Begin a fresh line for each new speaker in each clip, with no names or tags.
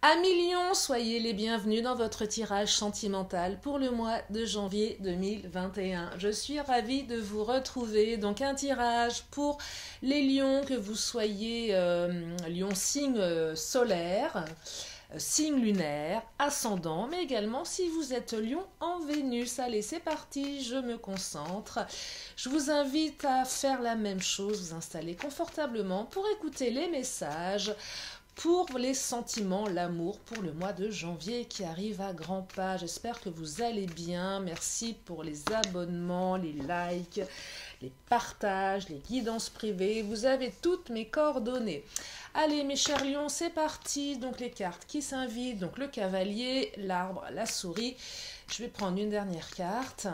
Amis Lions, soyez les bienvenus dans votre tirage sentimental pour le mois de janvier 2021. Je suis ravie de vous retrouver. Donc un tirage pour les lions, que vous soyez lion signe solaire, signe lunaire, ascendant, mais également si vous êtes lion en Vénus. Allez, c'est parti, je me concentre. Je vous invite à faire la même chose, vous installer confortablement pour écouter les messages, pour les sentiments, l'amour pour le mois de janvier qui arrive à grands pas. J'espère que vous allez bien. Merci pour les abonnements, les likes, les partages, les guidances privées. Vous avez toutes mes coordonnées. Allez mes chers lions, c'est parti. Donc les cartes qui s'invitent, donc le cavalier, l'arbre, la souris. Je vais prendre une dernière carte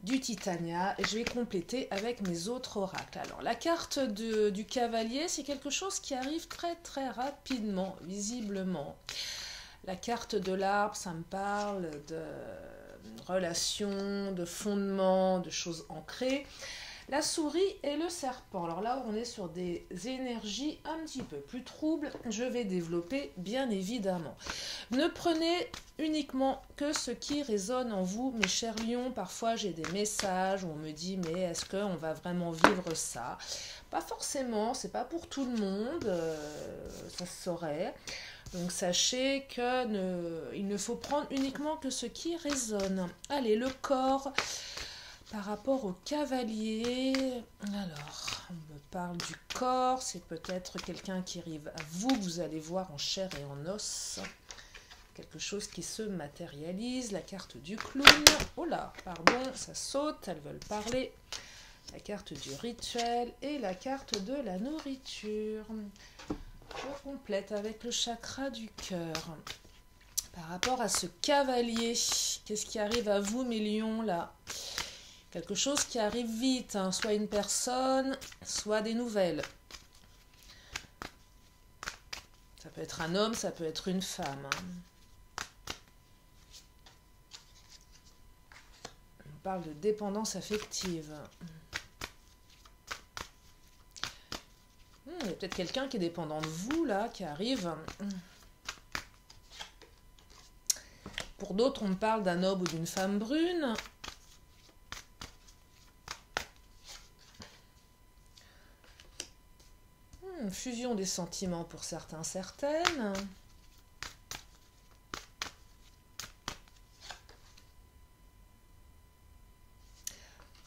du Titania et je vais compléter avec mes autres oracles. Alors la carte du cavalier, c'est quelque chose qui arrive très rapidement, visiblement. La carte de l'arbre, ça me parle de relations, de fondements, de choses ancrées. La souris et le serpent. Alors là, on est sur des énergies un petit peu plus troubles. Je vais développer, bien évidemment. Ne prenez uniquement que ce qui résonne en vous, mes chers lions. Parfois, j'ai des messages où on me dit, mais est-ce qu'on va vraiment vivre ça? Pas forcément, c'est pas pour tout le monde, ça se saurait. Donc sachez il ne faut prendre uniquement que ce qui résonne. Allez, le corps. Par rapport au cavalier, alors, on me parle du corps, c'est peut-être quelqu'un qui arrive à vous, vous allez voir en chair et en os, quelque chose qui se matérialise, la carte du clown, oh là, pardon, ça saute, elles veulent parler, la carte du rituel et la carte de la nourriture. Je complète avec le chakra du cœur. Par rapport à ce cavalier, qu'est-ce qui arrive à vous, mes lions, là ? Quelque chose qui arrive vite, hein, soit une personne, soit des nouvelles. Ça peut être un homme, ça peut être une femme. Hein. On parle de dépendance affective. Il y a peut-être quelqu'un qui est dépendant de vous, là, qui arrive. Pour d'autres, on me parle d'un homme ou d'une femme brune. Fusion des sentiments pour certains, certaines.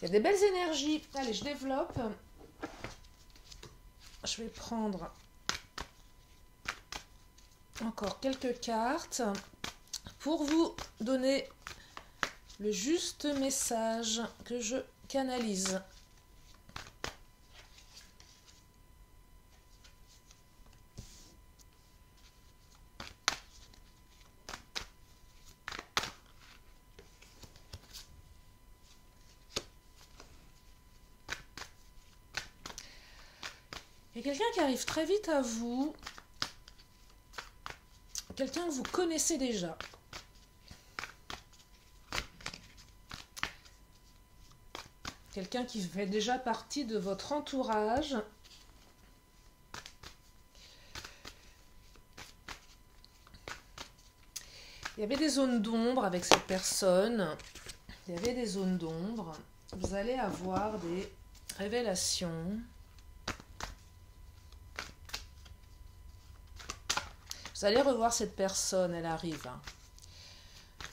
Il y a des belles énergies. Allez, je développe. Je vais prendre encore quelques cartes pour vous donner le juste message que je canalise. Il y a quelqu'un qui arrive très vite à vous, quelqu'un que vous connaissez déjà. Quelqu'un qui fait déjà partie de votre entourage. Il y avait des zones d'ombre avec cette personne. Il y avait des zones d'ombre. Vous allez avoir des révélations. Vous allez revoir cette personne, elle arrive.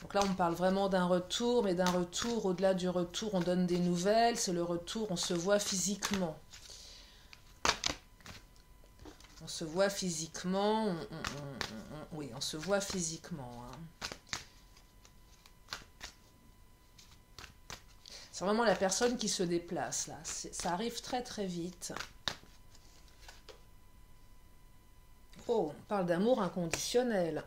Donc là, on parle vraiment d'un retour, mais d'un retour, au-delà du retour, on donne des nouvelles. C'est le retour, on se voit physiquement. On se voit physiquement, oui, on se voit physiquement. Hein. C'est vraiment la personne qui se déplace, là. Ça arrive très vite. Oh, on parle d'amour inconditionnel.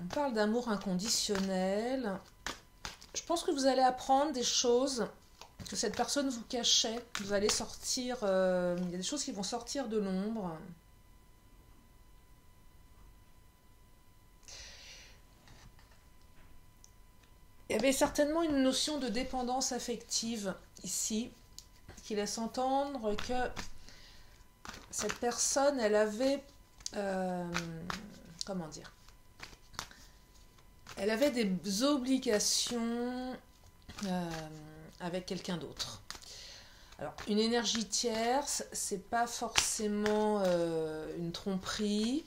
On parle d'amour inconditionnel. Je pense que vous allez apprendre des choses que cette personne vous cachait. Vous allez sortir... il y a des choses qui vont sortir de l'ombre. Il y avait certainement une notion de dépendance affective ici, qui laisse entendre que... cette personne, elle avait, comment dire, elle avait des obligations avec quelqu'un d'autre. Alors, une énergie tierce, c'est pas forcément une tromperie,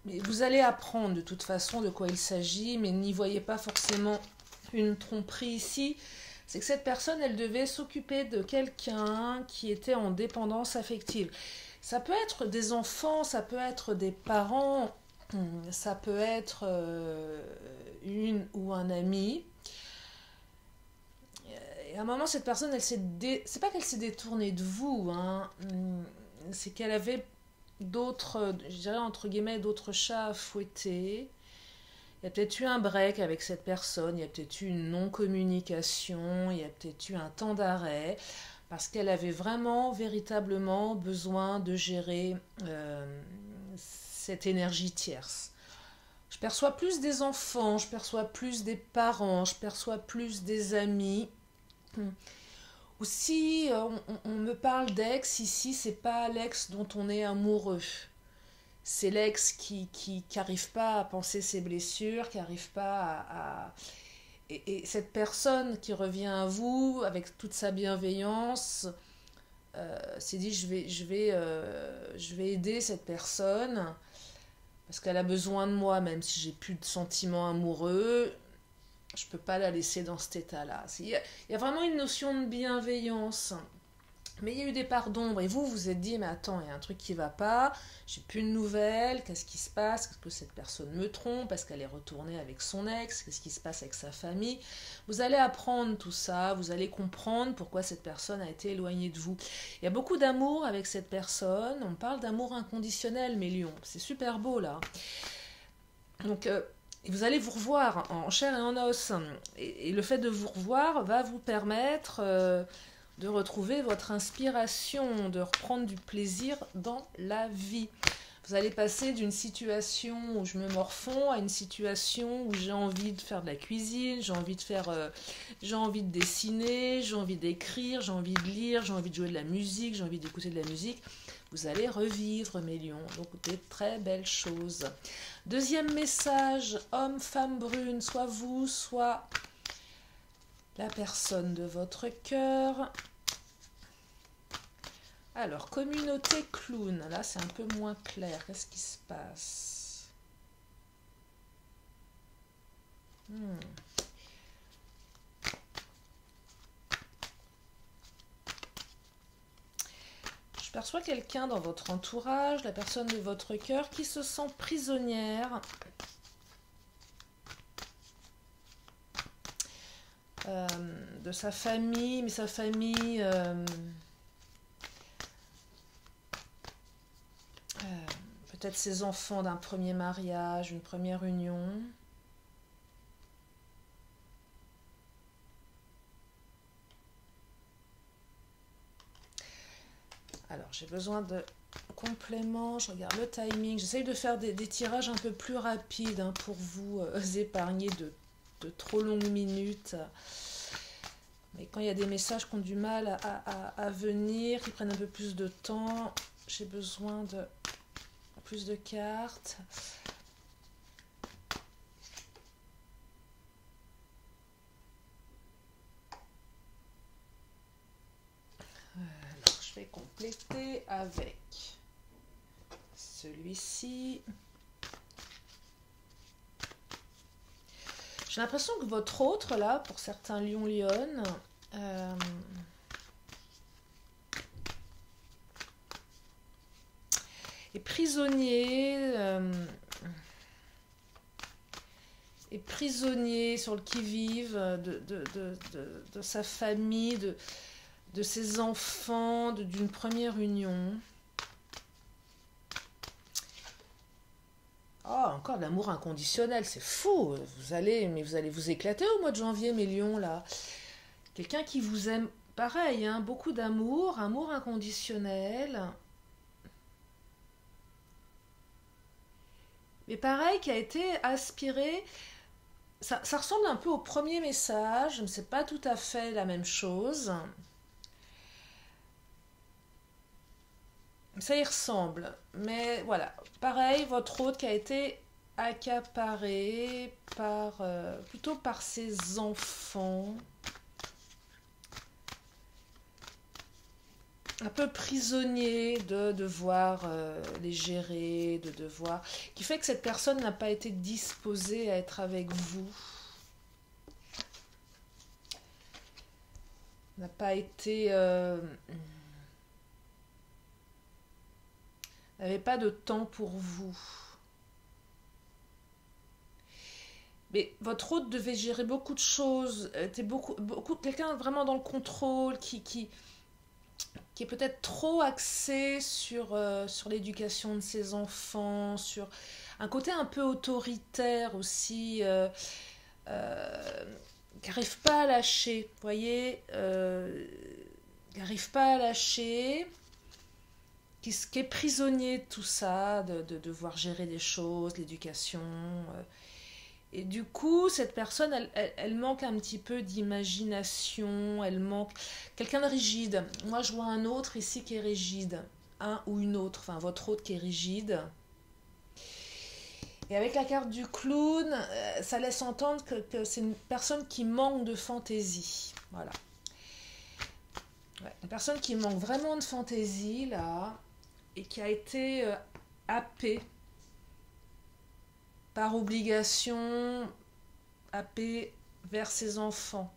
mais vous allez apprendre de toute façon de quoi il s'agit, mais n'y voyez pas forcément une tromperie ici. C'est que cette personne, elle devait s'occuper de quelqu'un qui était en dépendance affective. Ça peut être des enfants, ça peut être des parents, ça peut être une ou un ami. Et à un moment, cette personne, c'est pas qu'elle s'est détournée de vous, hein, c'est qu'elle avait d'autres, je dirais entre guillemets, d'autres chats à fouetter. Il y a peut-être eu un break avec cette personne, il y a peut-être eu une non-communication, il y a peut-être eu un temps d'arrêt, parce qu'elle avait vraiment, véritablement besoin de gérer cette énergie tierce. Je perçois plus des enfants, je perçois plus des parents, je perçois plus des amis. Ou si on me parle d'ex, ici, c'est pas l'ex dont on est amoureux. C'est l'ex qui n'arrive pas à penser ses blessures, qui n'arrive pas Et cette personne qui revient à vous avec toute sa bienveillance s'est dit je vais aider cette personne parce qu'elle a besoin de moi, même si j'ai plus de sentiments amoureux, je peux pas la laisser dans cet état-là. Il y a vraiment une notion de bienveillance. Mais il y a eu des parts d'ombre et vous vous êtes dit mais attends, il y a un truc qui va pas, j'ai plus de nouvelles, qu'est-ce qui se passe, est-ce que cette personne me trompe, est-ce qu'elle est retournée avec son ex, qu'est-ce qui se passe avec sa famille. Vous allez apprendre tout ça, vous allez comprendre pourquoi cette personne a été éloignée de vous. Il y a beaucoup d'amour avec cette personne, on parle d'amour inconditionnel mes lions, c'est super beau là. Donc vous allez vous revoir en chair et en os et le fait de vous revoir va vous permettre de retrouver votre inspiration, de reprendre du plaisir dans la vie. Vous allez passer d'une situation où je me morfonds à une situation où j'ai envie de faire de la cuisine, j'ai envie de dessiner, j'ai envie d'écrire, j'ai envie de lire, j'ai envie de jouer de la musique, j'ai envie d'écouter de la musique. Vous allez revivre mes lions, donc des très belles choses. Deuxième message, homme, femme brune, soit vous, soit la personne de votre cœur. Alors, communauté clown, là c'est un peu moins clair. Qu'est-ce qui se passe? Je perçois quelqu'un dans votre entourage, la personne de votre cœur, qui se sent prisonnière de sa famille, mais sa famille peut-être ses enfants d'un premier mariage, une première union. Alors, j'ai besoin de compléments, je regarde le timing. J'essaye de faire des tirages un peu plus rapides hein, pour vous épargner de trop longues minutes. Mais quand il y a des messages qui ont du mal à venir, qui prennent un peu plus de temps, j'ai besoin de plus de cartes. Alors, je vais compléter avec celui-ci. J'ai l'impression que votre autre, là, pour certains lions-lionnes, est prisonnier sur le qui-vive de sa famille, de ses enfants, d'une première union. Oh, encore de l'amour inconditionnel, c'est fou. Vous allez vous éclater au mois de janvier, mes lions, là. Quelqu'un qui vous aime, pareil, hein, beaucoup d'amour, amour inconditionnel. Mais pareil, qui a été aspiré. Ça ressemble un peu au premier message, mais c'est pas tout à fait la même chose. Ça y ressemble. Mais voilà, pareil, votre hôte qui a été accaparé par, plutôt par ses enfants. Un peu prisonnier de devoir les gérer, de devoir... qui fait que cette personne n'a pas été disposée à être avec vous. N'a pas été... n'avait pas de temps pour vous. Mais votre hôte devait gérer beaucoup de choses. Était beaucoup quelqu'un vraiment dans le contrôle, qui est peut-être trop axé sur l'éducation de ses enfants, sur un côté un peu autoritaire aussi, qui n'arrive pas à lâcher, vous voyez, qui n'arrive pas à lâcher, qui est prisonnier de tout ça, de devoir gérer des choses, l'éducation. Et du coup, cette personne, elle manque un petit peu d'imagination, elle manque quelqu'un de rigide. Moi, je vois un autre ici qui est rigide, un ou une autre, enfin votre autre qui est rigide. Et avec la carte du clown, ça laisse entendre que c'est une personne qui manque de fantaisie. Voilà. Ouais, une personne qui manque vraiment de fantaisie, là, et qui a été happée par obligation, happée vers ses enfants.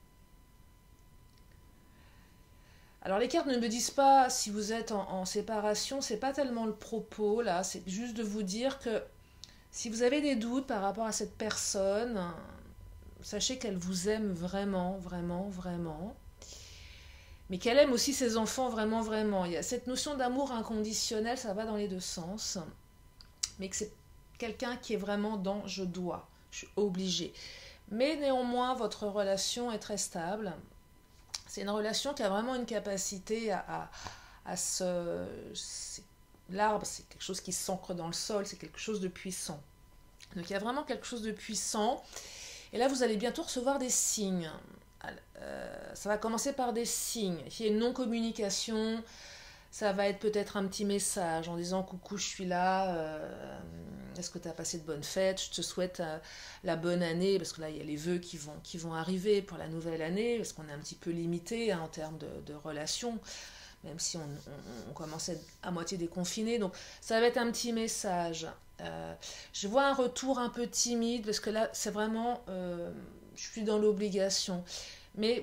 Alors les cartes ne me disent pas si vous êtes en séparation, c'est pas tellement le propos là, c'est juste de vous dire que si vous avez des doutes par rapport à cette personne, sachez qu'elle vous aime vraiment, vraiment, vraiment, mais qu'elle aime aussi ses enfants vraiment, vraiment. Il y a cette notion d'amour inconditionnel, ça va dans les deux sens, mais que c'est quelqu'un qui est vraiment dans je dois, je suis obligée. Mais néanmoins, votre relation est très stable. C'est une relation qui a vraiment une capacité à se... L'arbre, c'est quelque chose qui s'ancre dans le sol, c'est quelque chose de puissant. Donc il y a vraiment quelque chose de puissant. Et là, vous allez bientôt recevoir des signes. Ça va commencer par des signes. Il y a une non-communication. Ça va être peut-être un petit message en disant « Coucou, je suis là. Est-ce que tu as passé de bonnes fêtes? Je te souhaite la bonne année. » Parce que là, il y a les vœux qui vont arriver pour la nouvelle année. Parce qu'on est un petit peu limité en termes de relations. Même si on commence à être à moitié déconfiné. Donc, ça va être un petit message. Je vois un retour un peu timide. Parce que là, c'est vraiment... je suis dans l'obligation. Mais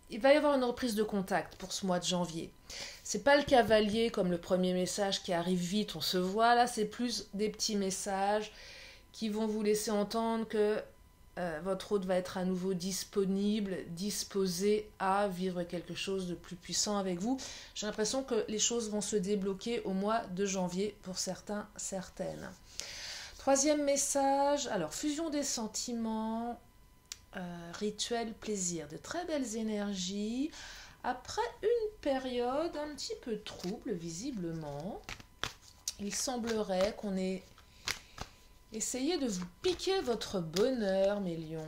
il va y avoir une reprise de contact pour ce mois de janvier. C'est pas le cavalier comme le premier message qui arrive vite, on se voit. Là, c'est plus des petits messages qui vont vous laisser entendre que votre hôte va être à nouveau disponible, disposé à vivre quelque chose de plus puissant avec vous. J'ai l'impression que les choses vont se débloquer au mois de janvier pour certains, certaines. Troisième message, alors fusion des sentiments, rituel, plaisir, de très belles énergies. Après une période un petit peu trouble, visiblement, il semblerait qu'on ait essayé de vous piquer votre bonheur, mes lions.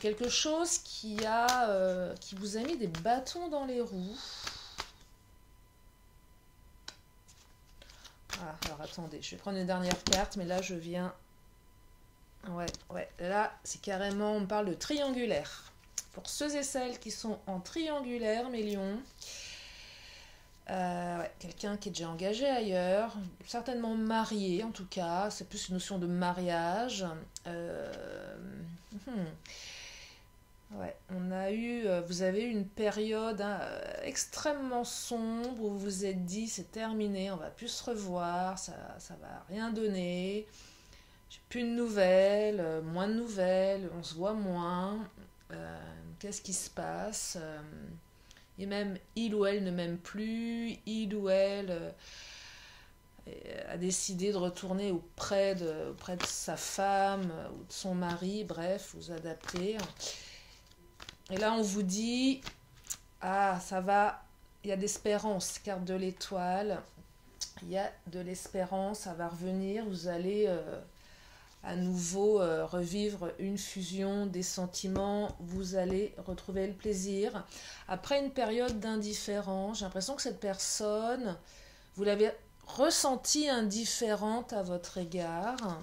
Quelque chose qui vous a mis des bâtons dans les roues. Ah, alors attendez, je vais prendre une dernière carte, mais là je viens... Ouais, là c'est carrément, on parle de triangulaire. Pour ceux et celles qui sont en triangulaire, mes lions, quelqu'un qui est déjà engagé ailleurs, certainement marié en tout cas, c'est plus une notion de mariage. Vous avez eu une période extrêmement sombre où vous vous êtes dit c'est terminé, on va plus se revoir, ça va rien donner. J'ai plus de nouvelles, moins de nouvelles, on se voit moins. Qu'est-ce qui se passe? Et même il ou elle ne m'aime plus, il ou elle a décidé de retourner auprès de sa femme ou de son mari, bref, vous adaptez. Et là on vous dit, ah ça va, il y a de l'espérance, carte de l'étoile, il y a de l'espérance, ça va revenir, vous allez à nouveau revivre une fusion des sentiments, vous allez retrouver le plaisir. Après une période d'indifférence, j'ai l'impression que cette personne, vous l'avez ressentie indifférente à votre égard.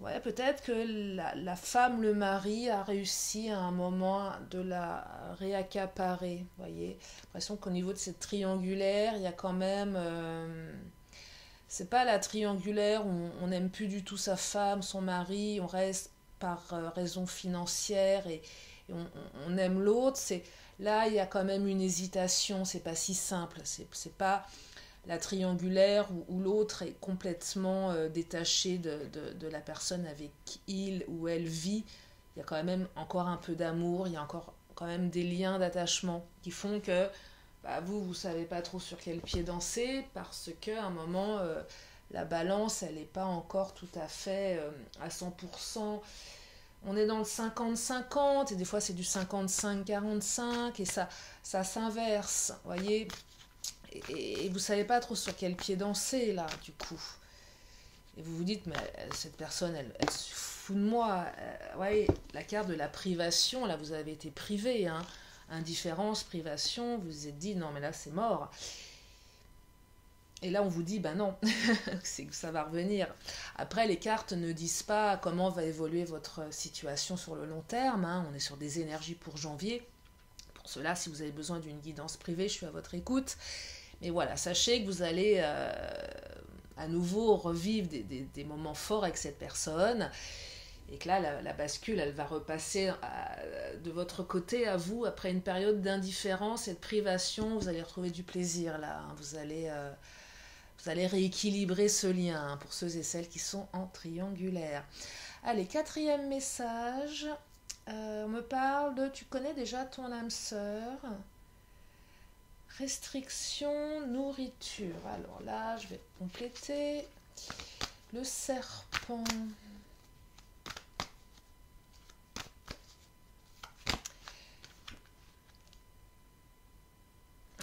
Ouais, peut-être que la femme, le mari, a réussi à un moment de la réaccaparer. Vous voyez, j'ai l'impression qu'au niveau de cette triangulaire, il y a quand même... c'est pas la triangulaire où on n'aime plus du tout sa femme, son mari, on reste par raison financière et on aime l'autre. Là, il y a quand même une hésitation, c'est pas si simple. C'est pas la triangulaire où l'autre est complètement détaché de la personne avec qui il ou elle vit. Il y a quand même encore un peu d'amour, il y a encore quand même des liens d'attachement qui font que bah, vous savez pas trop sur quel pied danser parce qu'à un moment, la balance, elle n'est pas encore tout à fait à 100%. On est dans le 50-50 et des fois c'est du 55-45 et ça s'inverse, voyez. Et vous savez pas trop sur quel pied danser là, du coup. Et vous vous dites, mais cette personne, elle se fout de moi. Ouais, la carte de la privation, là, vous avez été privé, hein. Indifférence, privation, vous vous êtes dit, non, mais là, c'est mort. Et là, on vous dit, ben non, c'est que ça va revenir. Après, les cartes ne disent pas comment va évoluer votre situation sur le long terme, hein. On est sur des énergies pour janvier. Pour cela, si vous avez besoin d'une guidance privée, je suis à votre écoute. Mais voilà, sachez que vous allez à nouveau revivre des moments forts avec cette personne et que là, la bascule, elle va repasser de votre côté à vous après une période d'indifférence et de privation. Vous allez retrouver du plaisir là, hein. Vous allez rééquilibrer ce lien, hein, pour ceux et celles qui sont en triangulaire. Allez, quatrième message. On me parle de « Tu connais déjà ton âme sœur ?» Restriction, nourriture. Alors là, je vais compléter. Le serpent.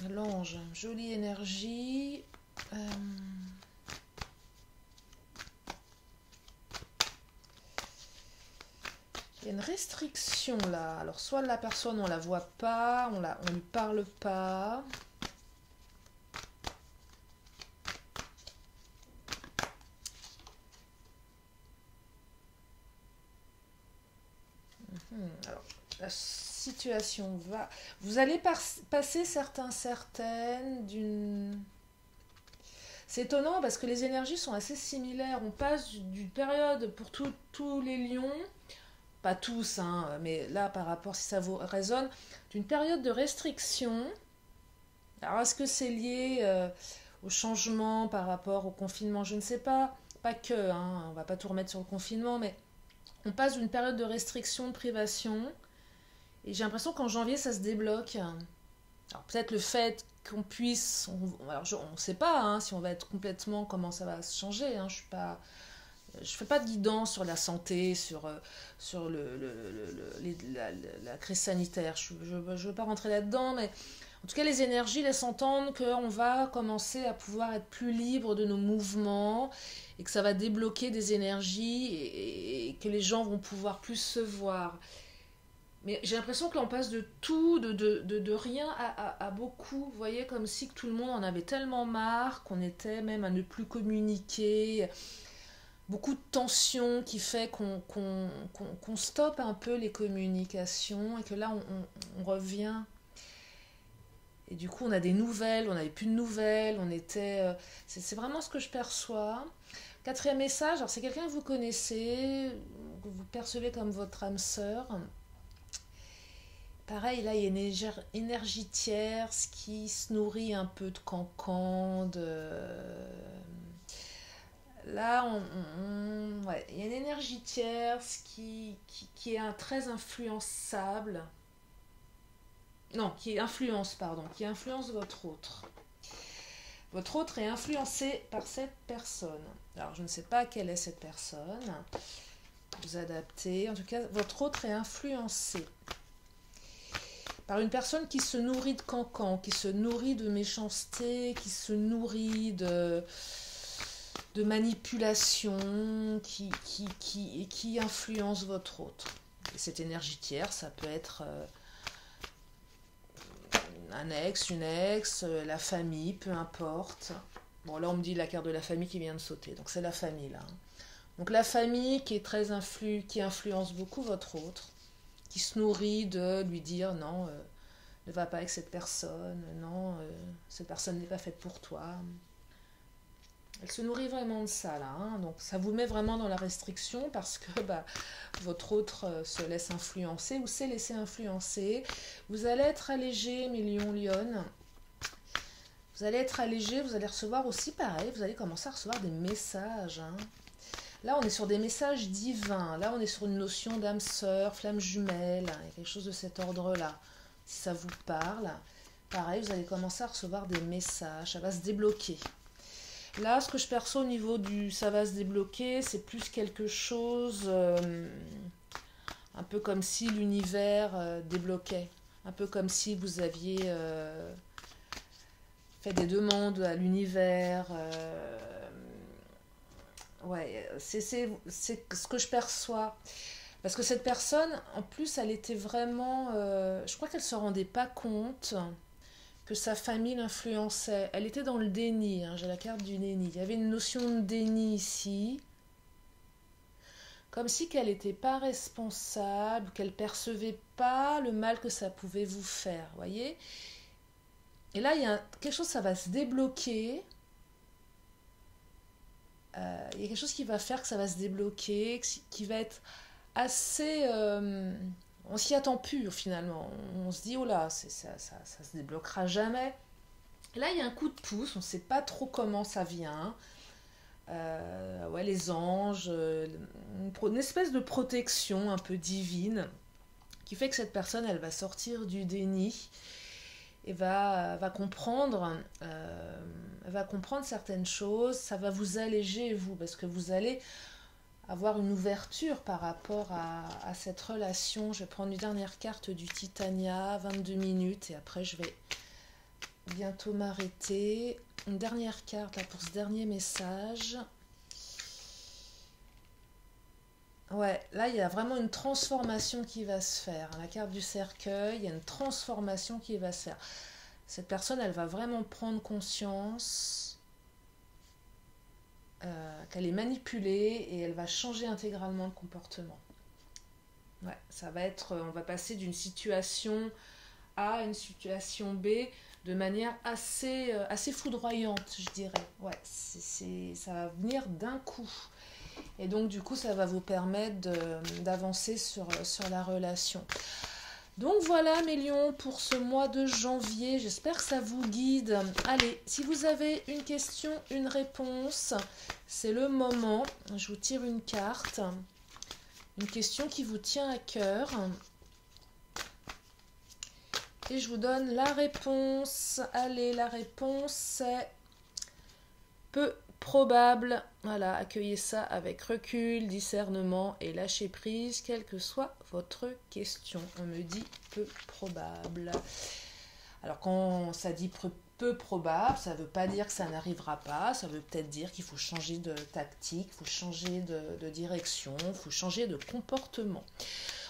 L'ange, jolie énergie. Il y a une restriction là. Alors soit la personne on la voit pas, on lui parle pas. Alors la situation va. Vous allez passer certaines d'une. C'est étonnant parce que les énergies sont assez similaires. On passe d'une période pour tous les lions. Pas tous, hein, mais là, par rapport, si ça vous résonne, d'une période de restriction. Alors, est-ce que c'est lié au changement par rapport au confinement? Je ne sais pas. Pas que, hein, on va pas tout remettre sur le confinement, mais on passe d'une période de restriction, de privation, et j'ai l'impression qu'en janvier, ça se débloque. Alors, peut-être le fait qu'on puisse... alors, on ne sait pas, hein, si on va être complètement... Comment ça va se changer, hein, je suis pas... Je ne fais pas de guidance sur la santé, sur la crise sanitaire. Je ne veux pas rentrer là-dedans, mais en tout cas, les énergies laissent entendre qu'on va commencer à pouvoir être plus libre de nos mouvements et que ça va débloquer des énergies et que les gens vont pouvoir plus se voir. Mais j'ai l'impression que là, on passe de tout, de rien à beaucoup. Vous voyez, comme si que tout le monde en avait tellement marre qu'on était même à ne plus communiquer. Beaucoup de tension qui fait qu'on stoppe un peu les communications et que là on revient et du coup on a des nouvelles, on n'avait plus de nouvelles, on était c'est vraiment ce que je perçois. Quatrième message, alors c'est quelqu'un que vous connaissez, que vous percevez comme votre âme sœur. Pareil, là il y a une énergie tierce qui se nourrit un peu de cancan, là, ouais, il y a une énergie tierce qui est très influençable. Non, qui influence votre autre. Votre autre est influencé par cette personne. Alors, je ne sais pas quelle est cette personne. Vous adaptez. En tout cas, votre autre est influencé par une personne qui se nourrit de cancan, qui se nourrit de méchanceté, qui se nourrit de... de manipulation qui influence votre autre. Et cette énergie tierce, ça peut être un ex, une ex, la famille, peu importe. Bon, là, on me dit la carte de la famille qui vient de sauter, donc c'est la famille, là. Donc la famille qui est très qui influence beaucoup votre autre, qui se nourrit de lui dire non, ne va pas avec cette personne, non, cette personne n'est pas faite pour toi. Elle se nourrit vraiment de ça là, hein. Donc ça vous met vraiment dans la restriction parce que votre autre se laisse influencer ou s'est laissé influencer. Vous allez être allégé, mes lions, lionnes. Vous allez être allégé, vous allez recevoir aussi pareil, vous allez commencer à recevoir des messages, hein. Là, on est sur des messages divins. Là, on est sur une notion d'âme sœur, flamme jumelle, hein, quelque chose de cet ordre-là. Si ça vous parle, pareil, vous allez commencer à recevoir des messages. Ça va se débloquer. Là, ce que je perçois au niveau du ça va se débloquer, c'est plus quelque chose un peu comme si l'univers débloquait. Un peu comme si vous aviez fait des demandes à l'univers. Ouais, c'est ce que je perçois. Parce que cette personne, en plus, elle était vraiment... je crois qu'elle ne se rendait pas compte que sa famille l'influençait. Elle était dans le déni, hein, j'ai la carte du déni. Il y avait une notion de déni ici. Comme si qu'elle n'était pas responsable, qu'elle ne percevait pas le mal que ça pouvait vous faire, voyez. Et là, il y a quelque chose, ça va se débloquer. Il y a quelque chose qui va faire que ça va se débloquer, qui va être assez... on s'y attend plus finalement. On se dit, oh là, ça se débloquera jamais. Et là, il y a un coup de pouce, on ne sait pas trop comment ça vient. Ouais, les anges, une espèce de protection un peu divine qui fait que cette personne, elle va sortir du déni et va comprendre certaines choses. Ça va vous alléger, vous, parce que vous allez avoir une ouverture par rapport à cette relation. Je vais prendre une dernière carte du Titania, 22 minutes, et après je vais bientôt m'arrêter. Une dernière carte là, pour ce dernier message. Ouais, là il y a vraiment une transformation qui va se faire. La carte du cercueil, il y a une transformation qui va se faire. Cette personne, elle va vraiment prendre conscience qu'elle est manipulée et elle va changer intégralement de comportement. Ouais, ça va être, on va passer d'une situation A à une situation B de manière assez foudroyante, je dirais. Ouais, ça va venir d'un coup. Et donc, du coup, ça va vous permettre d'avancer sur la relation. Donc voilà mes lions pour ce mois de janvier, j'espère que ça vous guide. Allez, si vous avez une question, une réponse, c'est le moment. Je vous tire une carte, une question qui vous tient à cœur. Et je vous donne la réponse. Allez, la réponse c'est peu probable. Voilà, accueillez ça avec recul, discernement et lâcher prise, quelle que soit votre question. On me dit peu probable. Alors quand ça dit peu probable, ça ne veut pas dire que ça n'arrivera pas, ça veut peut-être dire qu'il faut changer de tactique, il faut changer de direction, il faut changer de comportement.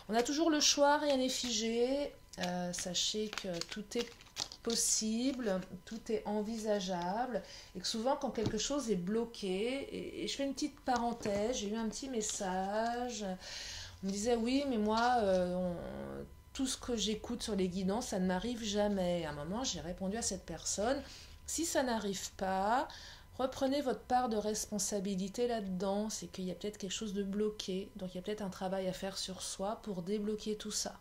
On a toujours le choix, rien n'est figé. Sachez que tout est possible, tout est envisageable et que souvent quand quelque chose est bloqué, et je fais une petite parenthèse, j'ai eu un petit message, on me disait oui mais moi tout ce que j'écoute sur les guidances ça ne m'arrive jamais. À un moment j'ai répondu à cette personne, si ça n'arrive pas, reprenez votre part de responsabilité là-dedans, c'est qu'il y a peut-être quelque chose de bloqué, donc il y a peut-être un travail à faire sur soi pour débloquer tout ça.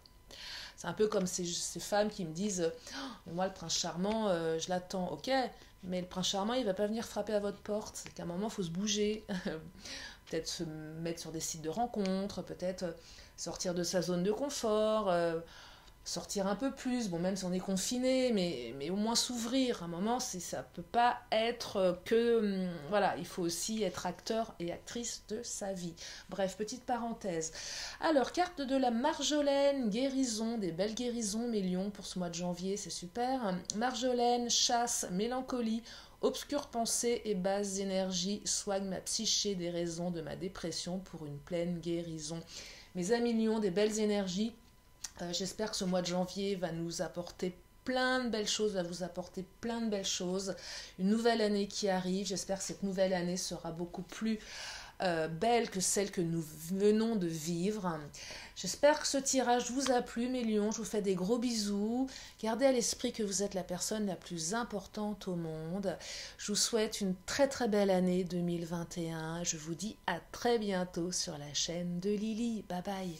C'est un peu comme ces femmes qui me disent oh, moi le prince charmant je l'attends, ok, mais le prince charmant il va pas venir frapper à votre porte, c'est qu'à un moment il faut se bouger, peut-être se mettre sur des sites de rencontres, peut-être sortir de sa zone de confort, sortir un peu plus, bon même si on est confiné, mais au moins s'ouvrir. À un moment, ça peut pas être que... voilà, il faut aussi être acteur et actrice de sa vie. Bref, petite parenthèse. Alors, carte de la Marjolaine, guérison, des belles guérisons, mes lions pour ce mois de janvier, c'est super. Marjolaine, chasse, mélancolie, obscure pensée et basse énergie, soigne ma psyché des raisons de ma dépression pour une pleine guérison. Mes amis lions, des belles énergies. J'espère que ce mois de janvier va nous apporter plein de belles choses, va vous apporter plein de belles choses. Une nouvelle année qui arrive. J'espère que cette nouvelle année sera beaucoup plus belle que celle que nous venons de vivre. J'espère que ce tirage vous a plu, mes lions. Je vous fais des gros bisous. Gardez à l'esprit que vous êtes la personne la plus importante au monde. Je vous souhaite une très très belle année 2021. Je vous dis à très bientôt sur la chaîne de Lily. Bye bye.